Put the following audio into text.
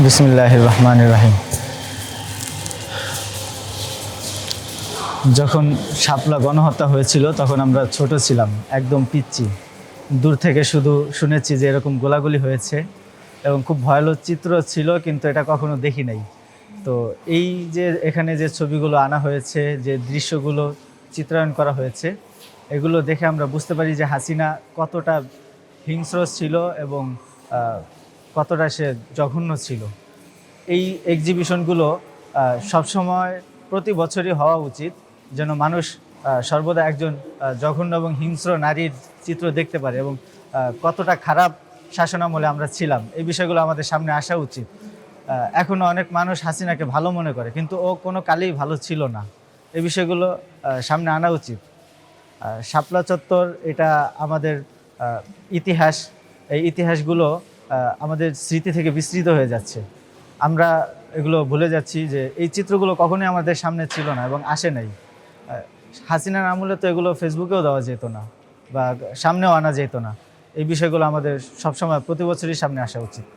বিসমিল্লাহির রহমানির রহিম। যখন শাপলা গণহত্যা হয়েছিল তখন আমরা ছোট ছিলাম, একদম পিচ্চি। দূর থেকে শুধু শুনেছি যে এরকম গোলাগুলি হয়েছে এবং খুব ভয়ানক চিত্র ছিল, কিন্তু এটা কখনো দেখি নাই। তো এই যে এখানে যে ছবিগুলো আনা হয়েছে, যে দৃশ্যগুলো চিত্রায়ন করা হয়েছে, এগুলো দেখে আমরা বুঝতে পারি যে হাসিনা কতটা হিংস্র ছিল এবং কতটা সে জঘন্য ছিল। এই এক্সিবিশনগুলো সবসময় প্রতি বছরই হওয়া উচিত, যেন মানুষ সর্বদা একজন জঘন্য এবং হিংস্র নারীর চিত্র দেখতে পারে এবং কতটা খারাপ শাসনামলে আমরা ছিলাম, এই বিষয়গুলো আমাদের সামনে আসা উচিত। এখনও অনেক মানুষ হাসিনাকে ভালো মনে করে, কিন্তু ও কোনো কালেই ভালো ছিল না। এই বিষয়গুলো সামনে আনা উচিত। শাপলা চত্বর এটা আমাদের ইতিহাস। এই ইতিহাসগুলো আমাদের স্মৃতি থেকে বিস্মৃত হয়ে যাচ্ছে। আমরা এগুলো ভুলে যাচ্ছি যে এই চিত্রগুলো কখনোই আমাদের সামনে ছিল না এবং আসে নাই। হাসিনার আমলে তো এগুলো ফেসবুকেও দেওয়া যেত না বা সামনেও আনা যেত না। এই বিষয়গুলো আমাদের সবসময় প্রতি বছরই সামনে আসা উচিত।